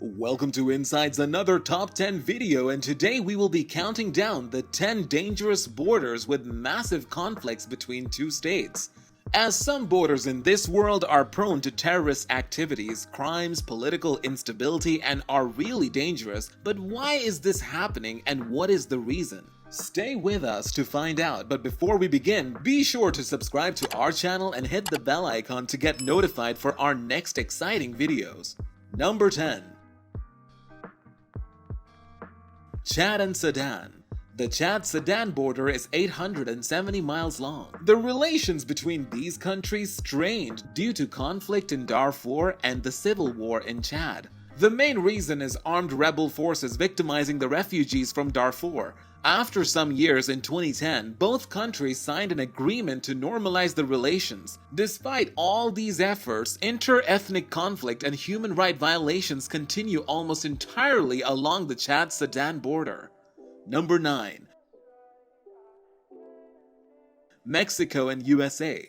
Welcome to Inside's another Top 10 video, and today we will be counting down the 10 dangerous borders with massive conflicts between two states. As some borders in this world are prone to terrorist activities, crimes, political instability, and are really dangerous, but why is this happening and what is the reason? Stay with us to find out, but before we begin, be sure to subscribe to our channel and hit the bell icon to get notified for our next exciting videos. Number 10. Chad and Sudan. The Chad-Sudan border is 870 miles long. The relations between these countries strained due to conflict in Darfur and the civil war in Chad. The main reason is armed rebel forces victimizing the refugees from Darfur. After some years in 2010, both countries signed an agreement to normalize the relations. Despite all these efforts, inter-ethnic conflict and human rights violations continue almost entirely along the Chad-Sudan border. Number 9. Mexico and USA.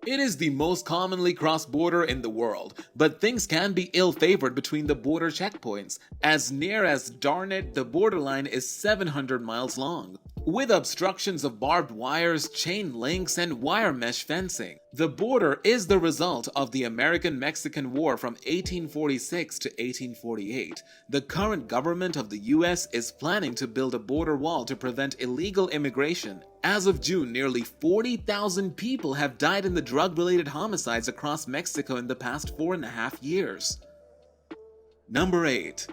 It is the most commonly crossed border in the world, but things can be ill-favored between the border checkpoints. As near as darn it, the borderline is 700 miles long, with obstructions of barbed wires, chain links, and wire mesh fencing. The border is the result of the American-Mexican War from 1846 to 1848. The current government of the US is planning to build a border wall to prevent illegal immigration. As of June, nearly 40,000 people have died in the drug-related homicides across Mexico in the past 4.5 years. Number 8.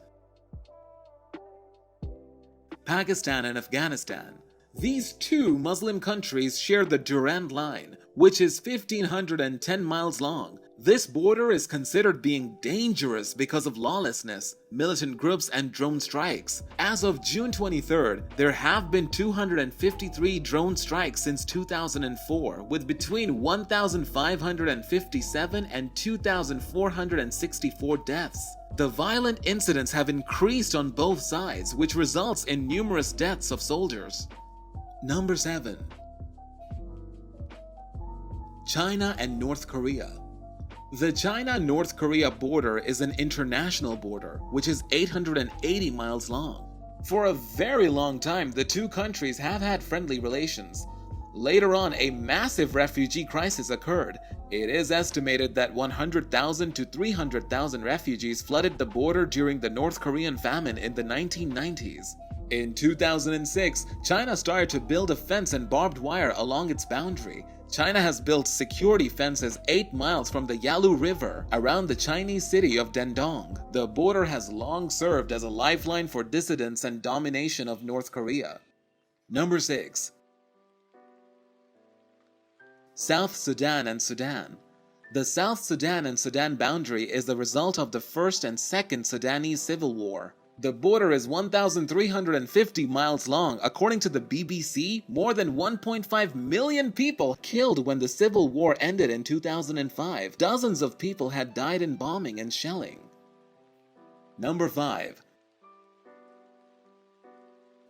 Pakistan and Afghanistan. These two Muslim countries share the Durand Line, which is 1,510 miles long. This border is considered being dangerous because of lawlessness, militant groups, and drone strikes. As of June 23rd, there have been 253 drone strikes since 2004, with between 1,557 and 2,464 deaths. The violent incidents have increased on both sides, which results in numerous deaths of soldiers. Number 7. China and North Korea. The China-North Korea border is an international border, which is 880 miles long. For a very long time, the two countries have had friendly relations. Later on, a massive refugee crisis occurred. It is estimated that 100,000 to 300,000 refugees flooded the border during the North Korean famine in the 1990s. In 2006, China started to build a fence and barbed wire along its boundary. China has built security fences 8 miles from the Yalu River around the Chinese city of Dandong. The border has long served as a lifeline for dissidents and domination of North Korea. Number 6. South Sudan and Sudan. The South Sudan and Sudan boundary is the result of the First and Second Sudanese Civil War. The border is 1,350 miles long. According to the BBC, more than 1.5 million people killed when the civil war ended in 2005. Dozens of people had died in bombing and shelling. Number 5.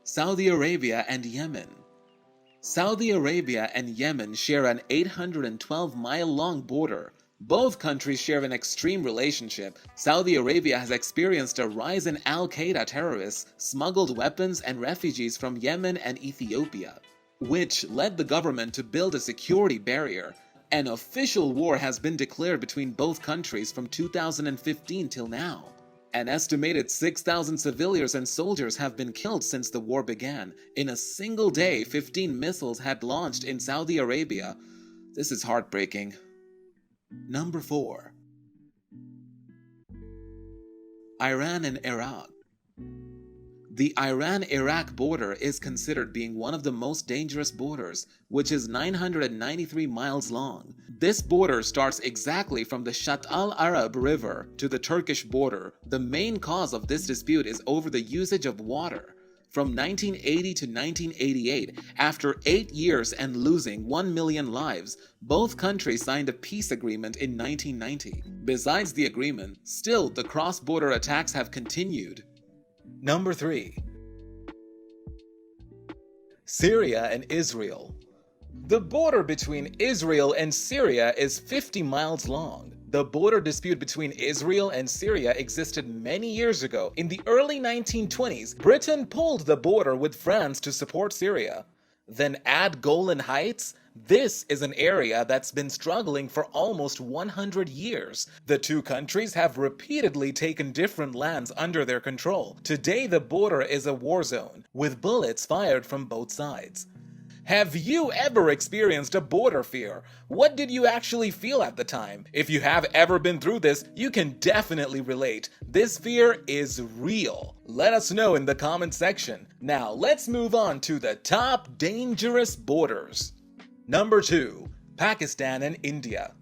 Saudi Arabia and Yemen. Saudi Arabia and Yemen share an 812-mile-long border. Both countries share an extreme relationship. Saudi Arabia has experienced a rise in al-Qaeda terrorists, smuggled weapons, and refugees from Yemen and Ethiopia, which led the government to build a security barrier. An official war has been declared between both countries from 2015 till now. An estimated 6,000 civilians and soldiers have been killed since the war began. In a single day, 15 missiles had launched in Saudi Arabia. This is heartbreaking. Number 4. Iran and Iraq. The Iran-Iraq border is considered being one of the most dangerous borders, which is 993 miles long. This border starts exactly from the Shatt al-Arab River to the Turkish border. The main cause of this dispute is over the usage of water. From 1980 to 1988, after 8 years and losing 1 million lives, both countries signed a peace agreement in 1990. Besides the agreement, still the cross-border attacks have continued. Number 3. Syria and Israel. The border between Israel and Syria is 50 miles long. The border dispute between Israel and Syria existed many years ago. In the early 1920s, Britain pulled the border with France to support Syria. Then add Golan Heights. This is an area that's been struggling for almost 100 years. The two countries have repeatedly taken different lands under their control. Today, the border is a war zone, with bullets fired from both sides. Have you ever experienced a border fear? What did you actually feel at the time? If you have ever been through this, you can definitely relate. This fear is real. Let us know in the comment section. Now, let's move on to the top dangerous borders. Number 2. Pakistan and India.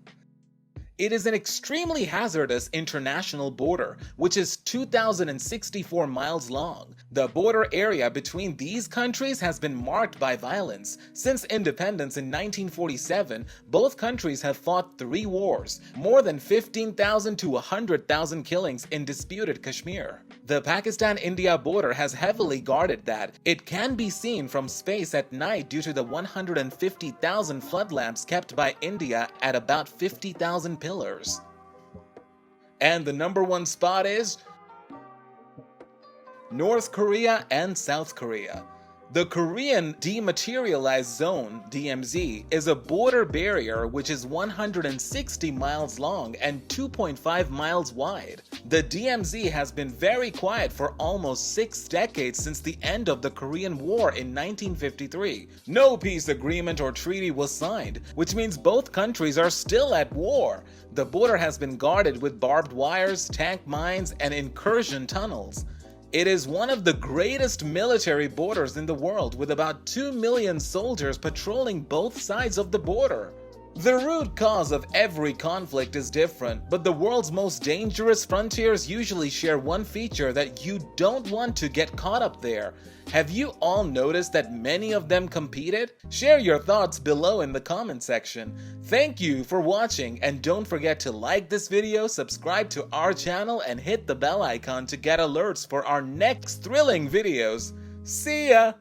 It is an extremely hazardous international border, which is 2,064 miles long. The border area between these countries has been marked by violence. Since independence in 1947, both countries have fought 3 wars, more than 15,000 to 100,000 killings in disputed Kashmir. The Pakistan-India border has heavily guarded that. It can be seen from space at night due to the 150,000 flood lamps kept by India at about 50,000 pillars. And the number 1 spot is North Korea and South Korea. The Korean Dematerialized Zone, DMZ, is a border barrier which is 160 miles long and 2.5 miles wide. The DMZ has been very quiet for almost 6 decades since the end of the Korean War in 1953. No peace agreement or treaty was signed, which means both countries are still at war. The border has been guarded with barbed wires, tank mines, and incursion tunnels. It is one of the greatest military borders in the world, with about 2 million soldiers patrolling both sides of the border. The root cause of every conflict is different, but the world's most dangerous frontiers usually share one feature that you don't want to get caught up there. Have you all noticed that many of them competed? Share your thoughts below in the comment section. Thank you for watching, and don't forget to like this video, subscribe to our channel, and hit the bell icon to get alerts for our next thrilling videos. See ya!